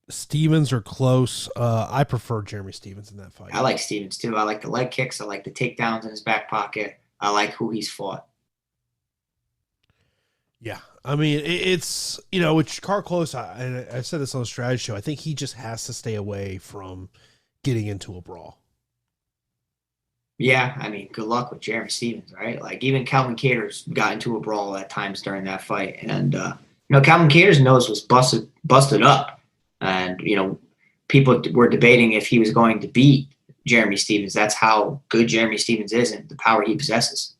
Stevens or Close. I prefer Jeremy Stevens in that fight. I like Stevens too. I like the leg kicks. I like the takedowns in his back pocket. I like who he's fought. Yeah. I mean, it's, with Carl Close, and I said this on the strategy show, I think he just has to stay away from getting into a brawl. Yeah, I mean, good luck with Jeremy Stevens, right? Like, even Calvin Kattar's got into a brawl at times during that fight. And, Calvin Kattar's nose was busted up. And, people were debating if he was going to beat Jeremy Stevens. That's how good Jeremy Stevens is and the power he possesses.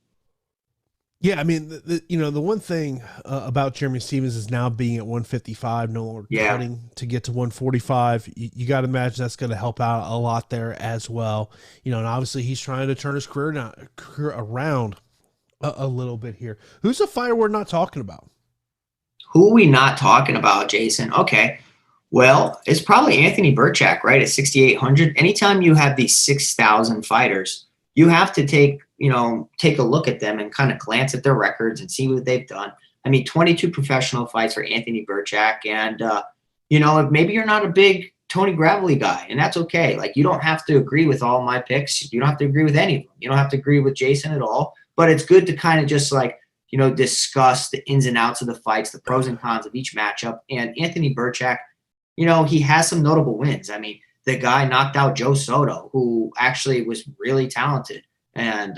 Yeah, I mean, the one thing about Jeremy Stevens is now being at 155, no longer cutting to get to 145. You got to imagine that's going to help out a lot there as well. And obviously he's trying to turn his career around a little bit here. Who's a fighter we're not talking about? Who are we not talking about, Jason? Okay. Well, it's probably Anthony Burchak, right, at 6,800. Anytime you have these 6,000 fighters, you have to take a look at them and kind of glance at their records and see what they've done. I mean, 22 professional fights for Anthony Burchak. And, maybe you're not a big Tony Gravely guy, and that's okay. Like, you don't have to agree with all my picks. You don't have to agree with any of them. You don't have to agree with Jason at all. But it's good to kind of just discuss the ins and outs of the fights, the pros and cons of each matchup. And Anthony Burchak, he has some notable wins. I mean, the guy knocked out Joe Soto, who actually was really talented. And,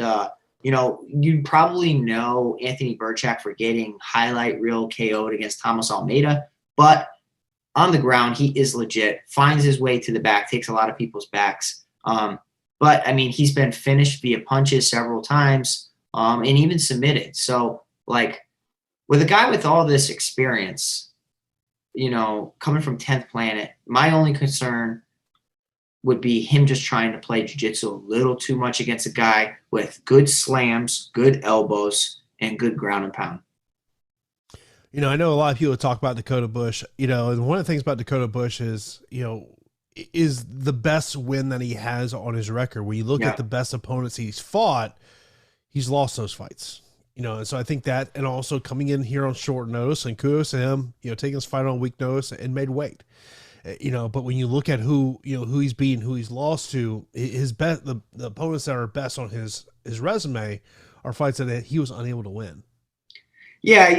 you probably know Anthony Burchak for getting highlight reel KO'd against Thomas Almeida. But on the ground, he is legit, finds his way to the back, takes a lot of people's backs. But, I mean, he's been finished via punches several times and even submitted. So, with a guy with all this experience, coming from 10th planet, my only concern would be him just trying to play jiu-jitsu a little too much against a guy with good slams, good elbows, and good ground and pound. I know a lot of people talk about Dakota Bush, and one of the things about Dakota Bush is the best win that he has on his record. When you look at the best opponents he's fought, he's lost those fights. And so I think that, and also coming in here on short notice, and kudos to him, taking his fight on weak notice and made weight. But when you look at who he's beaten, who he's lost to, his best, the opponents that are best on his resume are fights that he was unable to win. Yeah,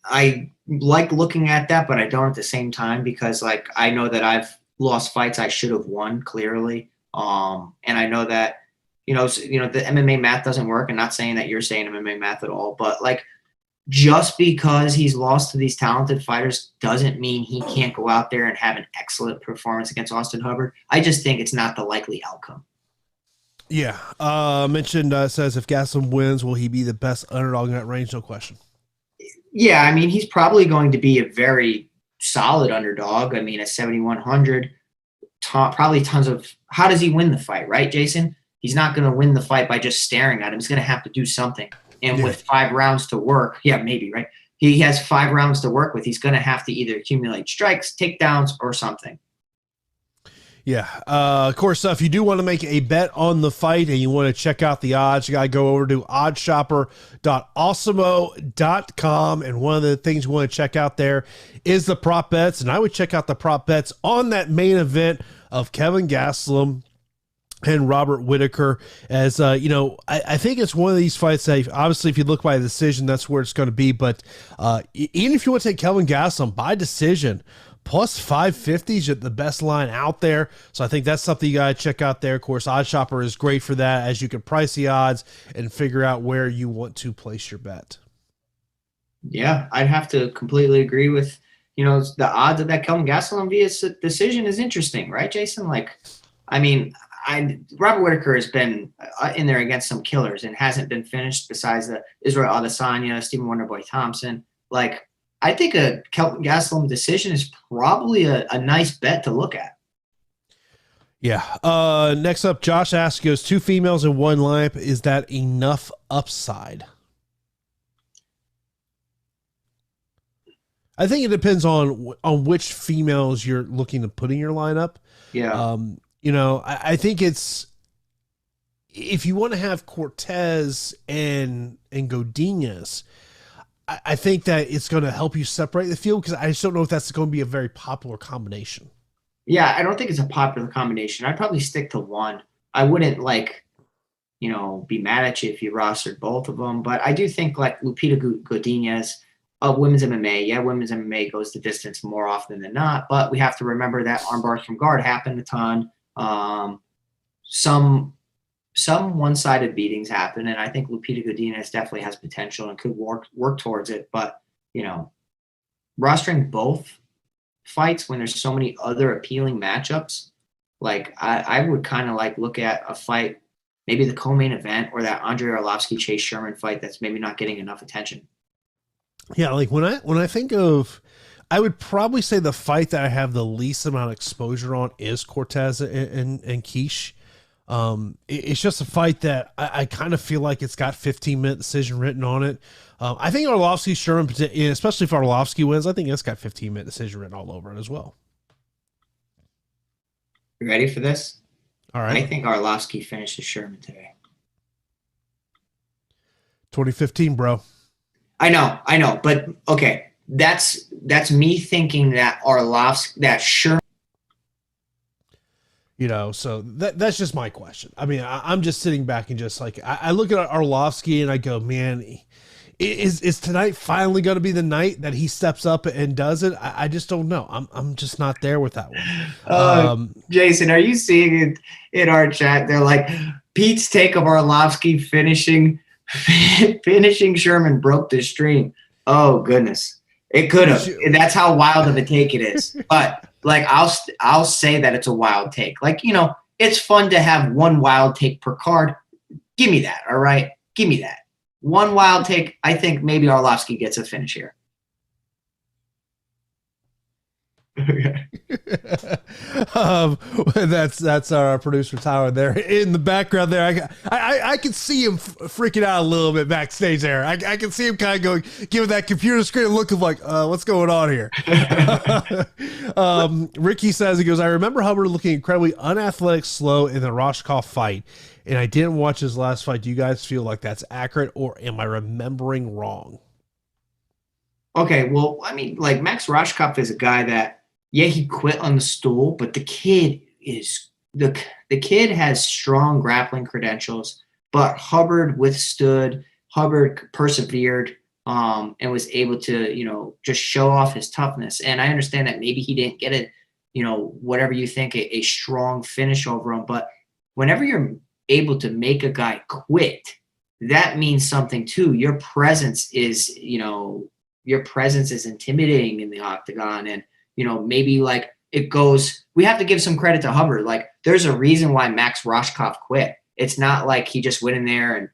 I like looking at that, but I don't at the same time, because I know that I've lost fights I should have won clearly. And I know that the MMA math doesn't work. I'm not saying that you're saying MMA math at all, but just because he's lost to these talented fighters doesn't mean he can't go out there and have an excellent performance against Austin Hubbard. I just think it's not the likely outcome. Yeah. Mentioned says, if Gastelum wins, will he be the best underdog in that range? No question. Yeah. I mean, he's probably going to be a very solid underdog. I mean, at 7,100, probably tons of, how does he win the fight, right, Jason? He's not going to win the fight by just staring at him. He's going to have to do something. And with 5 rounds to work, maybe, right? He has 5 rounds to work with. He's going to have to either accumulate strikes, takedowns, or something. Yeah. Of course, if you do want to make a bet on the fight and you want to check out the odds, you got to go over to oddshopper.awesemo.com. And one of the things you want to check out there is the prop bets. And I would check out the prop bets on that main event of Kevin Gastelum and Robert Whittaker. As I think it's one of these fights that obviously if you look by the decision, that's where it's going to be. But even if you want to take Kelvin Gastelum by decision, plus 550 is the best line out there. So I think that's something you got to check out there. Of course, OddsShopper is great for that, as you can price the odds and figure out where you want to place your bet. Yeah, I'd have to completely agree with, the odds of that Kelvin Gastelum via decision is interesting, right, Jason? Robert Whittaker has been in there against some killers and hasn't been finished besides the Israel Adesanya, Stephen Wonderboy Thompson. I think a Kelvin Gastelum decision is probably a nice bet to look at. Yeah. Next up, Josh asks, goes 2 females and 1 lineup. Is that enough upside? I think it depends on which females you're looking to put in your lineup. Yeah. I think it's, if you want to have Cortez and Godinez, I think that it's going to help you separate the field, because I just don't know if that's going to be a very popular combination. Yeah, I don't think it's a popular combination. I'd probably stick to 1. I wouldn't be mad at you if you rostered both of them, but I do think Lupita Godinez of women's MMA. Yeah, women's MMA goes the distance more often than not, but we have to remember that armbars from guard happen a ton. Some one-sided beatings happen, and I think Lupita Godinez definitely has potential and could work towards it. But rostering both fights when there's so many other appealing matchups, I would kind of look at a fight, maybe the co-main event, or that Andre Arlovsky Chase Sherman fight that's maybe not getting enough attention. Yeah, when I think of, I would probably say the fight that I have the least amount of exposure on is Cortez and Quiche. It's just a fight that I kind of feel like it's got 15-minute decision written on it. I think Arlovsky Sherman, especially if Arlovsky wins, I think it's got 15-minute decision written all over it as well. You ready for this? All right. I think Arlovsky finishes Sherman today. 2015, bro. I know, but okay, that's me thinking that Sherman. So that's just my question. I mean, I'm just sitting back and just I look at Arlovsky and I go, man, is tonight finally going to be the night that he steps up and does it? I just don't know. I'm just not there with that one. Jason, are you seeing it in our chat? They're like, Pete's take of Arlovsky finishing Sherman broke the stream. Oh goodness, it could have. That's how wild of a take it is. But I'll say that it's a wild take. It's fun to have one wild take per card. Give me that. All right, give me that one wild take. I think maybe Arlovsky gets a finish here. That's our producer Tyler there in the background there. I can see him freaking out a little bit backstage there. I can see him kind of going, giving that computer screen a look of what's going on here. Ricky says, he goes, I remember Hubbard looking incredibly unathletic, slow in the Roshkov fight, and I didn't watch his last fight. Do you guys feel like that's accurate, or am I remembering wrong? Okay, well, Max Roshkov is a guy that, yeah, he quit on the stool, but the kid has strong grappling credentials. But Hubbard persevered, and was able to, just show off his toughness. And I understand that maybe he didn't get whatever you think, a strong finish over him. But whenever you're able to make a guy quit, that means something too. Your presence is intimidating in the octagon, and maybe it goes, we have to give some credit to Hubbard. There's a reason why Max Roshkov quit. It's not like he just went in there and,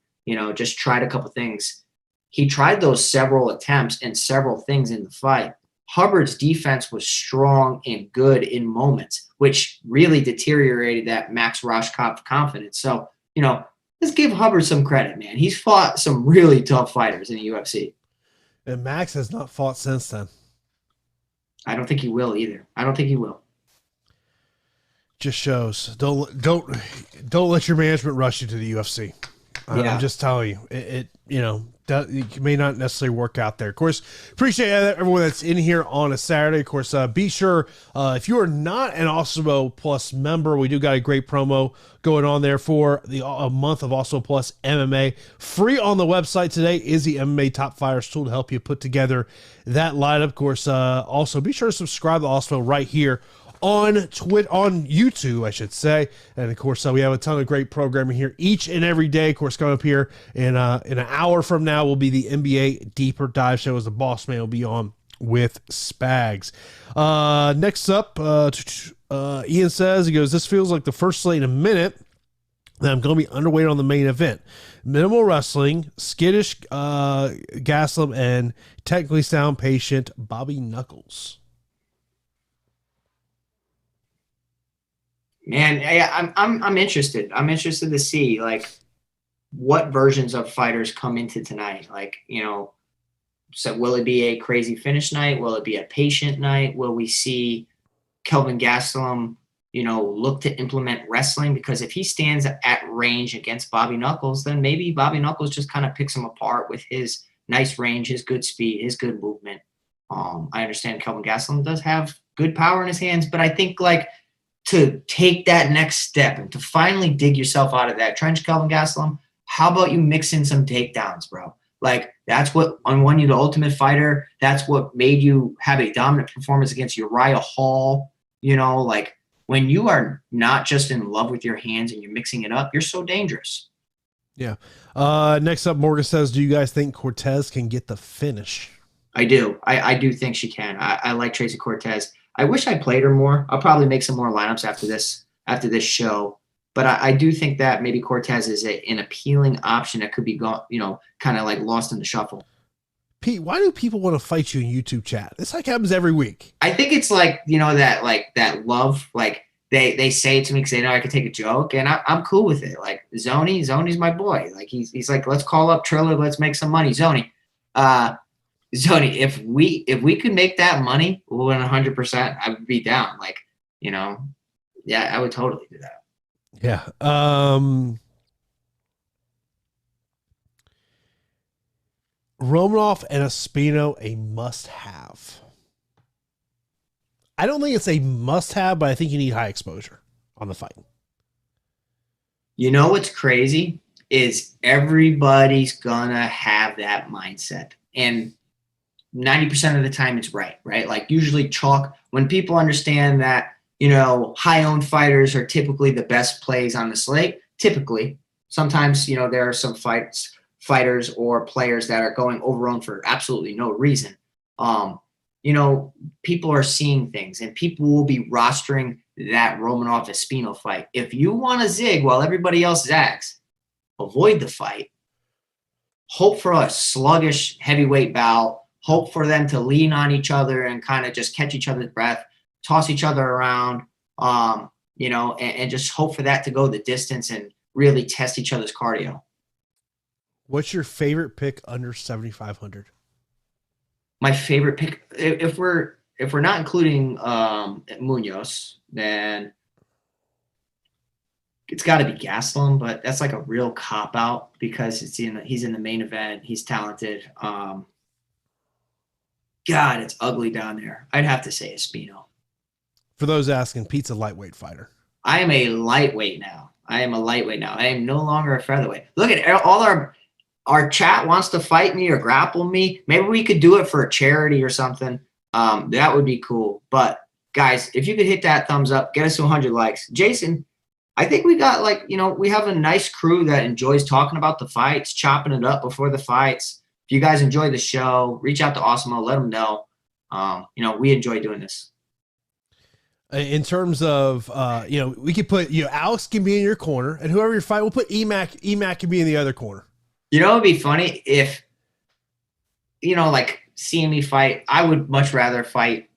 just tried a couple things. He tried those several attempts and several things in the fight. Hubbard's defense was strong and good in moments, which really deteriorated that Max Roshkov confidence. So, let's give Hubbard some credit, man. He's fought some really tough fighters in the UFC. And Max has not fought since then. I don't think he will either. I don't think he will. Just shows. Don't let your management rush you to the UFC. I'm just telling you. it may not necessarily work out there. Of course, appreciate everyone that's in here on a Saturday. Of course, be sure if you are not an Awesemo Plus member, we do got a great promo going on there for a month of Awesemo Plus MMA. Free on the website today is the MMA Top Fighters tool to help you put together that lineup. Of course, also be sure to subscribe to Awesemo right here on YouTube, I should say. And of course, we have a ton of great programming here each and every day. Of course, coming up here in an hour from now will be the NBA Deeper Dive Show, as the boss man will be on with Spags. Next up, Ian says, he goes, this feels like the first slate in a minute that I'm going to be underweight on the main event. Minimal wrestling, skittish Gastelum, and technically sound patient Bobby Knuckles. Man, yeah, I'm interested. I'm interested to see like what versions of fighters come into tonight. Like, so will it be a crazy finish night? Will it be a patient night? Will we see Kelvin Gastelum, look to implement wrestling? Because if he stands at range against Bobby Knuckles, then maybe Bobby Knuckles just kind of picks him apart with his nice range, his good speed, his good movement. I understand Kelvin Gastelum does have good power in his hands, but I think like to take that next step and to finally dig yourself out of that trench, Kelvin Gastelum, how about you mix in some takedowns, bro? Like, that's what won you the Ultimate Fighter. That's what made you have a dominant performance against Uriah Hall. Like, when you are not just in love with your hands and you're mixing it up, you're so dangerous. Yeah. Next up, Morgan says, do you guys think Cortez can get the finish? I do. I do think she can. I like Tracy Cortez. I wish I played her more. I'll probably make some more lineups after this show. But I do think that maybe Cortez is an appealing option that could be kind of like lost in the shuffle. Pete, why do people want to fight you in YouTube chat? This like happens every week. I think it's like, that love, like they say it to me because they know I could take a joke, and I'm cool with it. Like Zony's my boy. Like he's like, let's call up Triller, let's make some money. Zony, if we could make that money, we'll win 100%. I would be down. Like, yeah, I would totally do that. Yeah. Romanov and Espino, a must-have. I don't think it's a must-have, but I think you need high exposure on the fight. What's crazy is everybody's gonna have that mindset, and 90% of the time it's right? Like usually chalk, when people understand that, high-owned fighters are typically the best plays on the slate. Typically, sometimes, there are some fighters or players that are going over-owned for absolutely no reason. People are seeing things, and people will be rostering that Romanov-Espino fight. If you want to zig while everybody else zags, avoid the fight. Hope for a sluggish heavyweight bout. Hope for them to lean on each other and kind of just catch each other's breath, toss each other around, and just hope for that to go the distance and really test each other's cardio. What's your favorite pick under 7,500? My favorite pick, if we're not including Munoz, then it's got to be Gastelum, but that's like a real cop out because he's in the main event. He's talented. God, it's ugly down there. I'd have to say Espino. For those asking, Pete's a lightweight fighter. I am a lightweight now. I am no longer a featherweight. Look at all our chat wants to fight me or grapple me. Maybe we could do it for a charity or something. That would be cool. But guys, if you could hit that thumbs up, get us to 100 likes. Jason, I think we got we have a nice crew that enjoys talking about the fights, chopping it up before the fights. If you guys enjoy the show, reach out to Awesemo, let them know. We enjoy doing this. In terms of, we could put, Alex can be in your corner, and whoever you fight, we'll put EMAC. EMAC can be in the other corner. It'd be funny if, seeing me fight, I would much rather fight,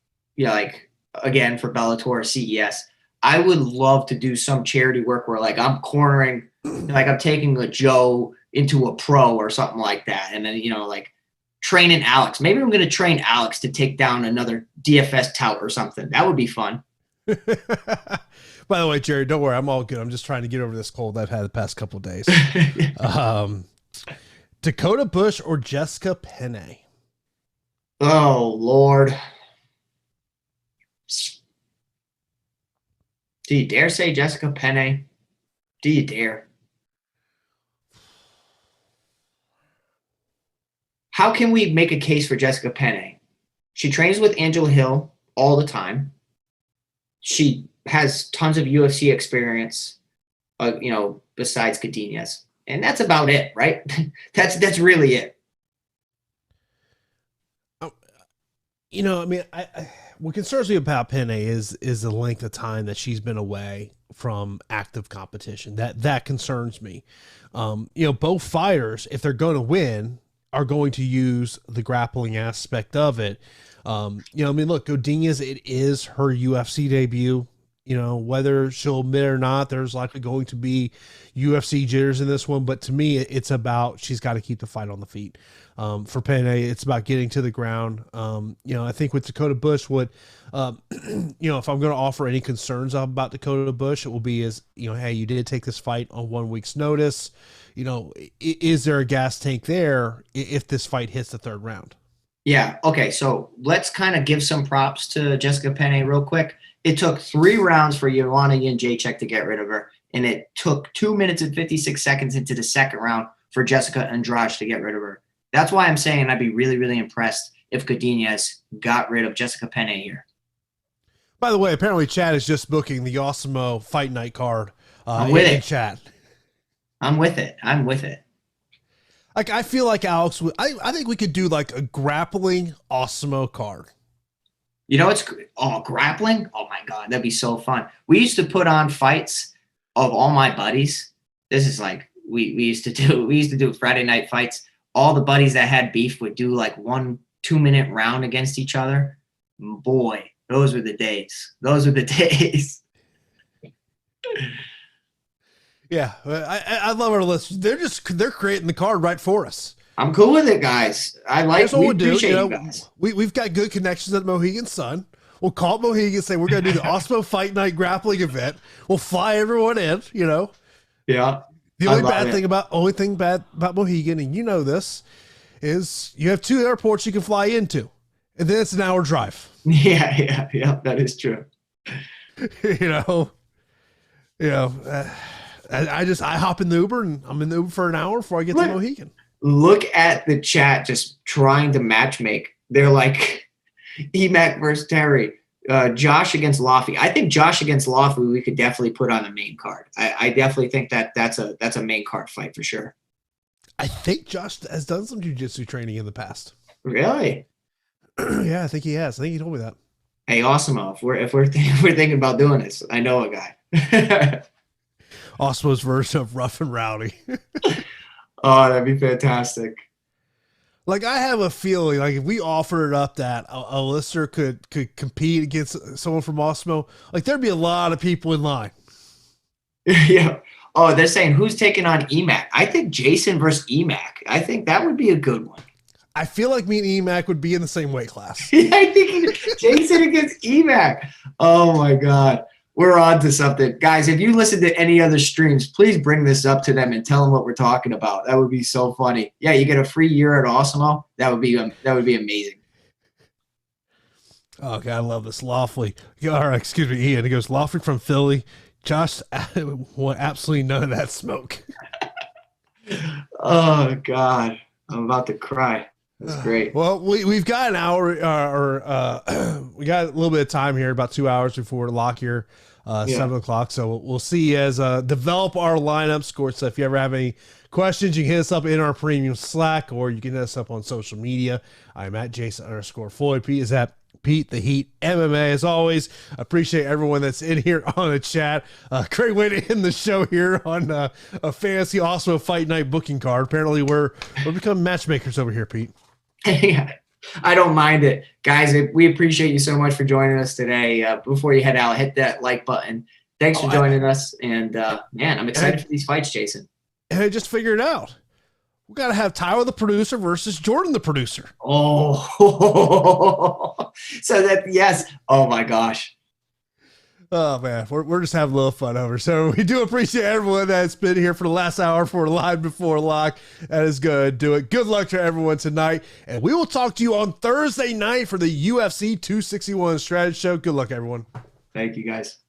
again, for Bellator or CES. I would love to do some charity work where, I'm cornering, I'm taking a Joe into a pro or something like that. And then, training Alex. Maybe I'm going to train Alex to take down another DFS tout or something. That would be fun. By the way, Jerry, don't worry. I'm all good. I'm just trying to get over this cold I've had the past couple of days. Dakota Bush or Jessica Penne? Oh, Lord. Do you dare say Jessica Penne? Do you dare? How can we make a case for Jessica Penne? She trains with Angela Hill all the time. She has tons of UFC experience, besides Godinez. And that's about it, right? That's really it. What concerns me about Penne is the length of time that she's been away from active competition. That concerns me. Both fighters, if they're going to win, are going to use the grappling aspect of it. Look, Godinez, it is her UFC debut. Whether she'll admit it or not, there's likely going to be UFC jitters in this one. But to me, it's about she's got to keep the fight on the feet. For Penne, it's about getting to the ground. I think with Dakota Bush, if I'm going to offer any concerns about Dakota Bush, it will be hey, you did take this fight on 1 week's notice. Is there a gas tank there if this fight hits the third round? Yeah. Okay. So let's kind of give some props to Jessica Penne real quick. It took 3 rounds for Joanna Jędrzejczyk to get rid of her, and it took 2 minutes and 56 seconds into the second round for Jessica Andrade to get rid of her. That's why I'm saying I'd be really, really impressed if Godinez got rid of Jessica Penne here. By the way, apparently Chad is just booking the Awesemo Fight Night card in chat. I'm with it. Like, I feel like Alex, I think we could do like a grappling Awesemo card. Grappling? Oh my God, that'd be so fun. We used to put on fights of all my buddies. This is like we used to do Friday night fights. All the buddies that had beef would do like 1 2-minute round against each other. Boy, those were the days. Yeah, I love our listeners. They're creating the card right for us. I'm cool with it, guys. Appreciate you guys. We've got good connections at Mohegan Sun. We'll call Mohegan and say we're going to do the Awesemo Fight Night grappling event. We'll fly everyone in. Yeah. The only thing bad about Mohegan, and this, is you have 2 airports you can fly into, and then it's an hour drive. Yeah. That is true. I hop in the Uber and I'm in the Uber for an hour before I get to Mohegan. Look at the chat just trying to matchmake. They're like Emac versus Terry, Josh against Laffy. I think Josh against Laffy we could definitely put on a main card. I definitely think that's a main card fight for sure. I think Josh has done some jiu-jitsu training in the past. Really? Yeah, I think he has. I think he told me that. Hey, Awesemo, if we're thinking about doing this, I know a guy. Awesemo's version of Rough and Rowdy. Oh, that'd be fantastic. Like, I have a feeling, like, if we offered it up that a listener could compete against someone from Awesemo, like, there'd be a lot of people in line. Yeah. Oh, they're saying who's taking on Emac? I think Jason versus Emac. I think that would be a good one. I feel like me and Emac would be in the same weight class. I think Jason against Emac. Oh, my God. We're on to something. Guys, if you listen to any other streams, please bring this up to them and tell them what we're talking about. That would be so funny. Yeah, you get a free year at Awesemo. That would be amazing. Oh, God, I love this. Lawfully. Excuse me, Ian. He goes, Lawfully from Philly. Josh want absolutely none of that smoke. Oh, God. I'm about to cry. That's great. Well, we've got an hour, we got a little bit of time here, about 2 hours before lock here, 7 o'clock. So we'll see as develop our lineup score. So if you ever have any questions, you can hit us up in our premium Slack, or you can hit us up on social media. I'm at Jason_Floyd. Pete is at Pete the Heat MMA. As always, appreciate everyone that's in here on the chat. Great way to end the show here on a fancy Awesemo Fight Night booking card. Apparently we're becoming matchmakers over here, Pete. Yeah, I don't mind it. Guys, we appreciate you so much for joining us today. Before you head out, hit that like button. Thanks for joining us. And, man, I'm excited for these fights, Jason. And I just figured it out. We got to have Tyler the producer versus Jordan the producer. Oh, so that, yes. Oh, my gosh. Oh man, we're just having a little fun over. So we do appreciate everyone that's been here for the last hour for Live Before Lock. That is good. Do it. Good luck to everyone tonight, and we will talk to you on Thursday night for the UFC 261 Strategy Show. Good luck, everyone. Thank you, guys.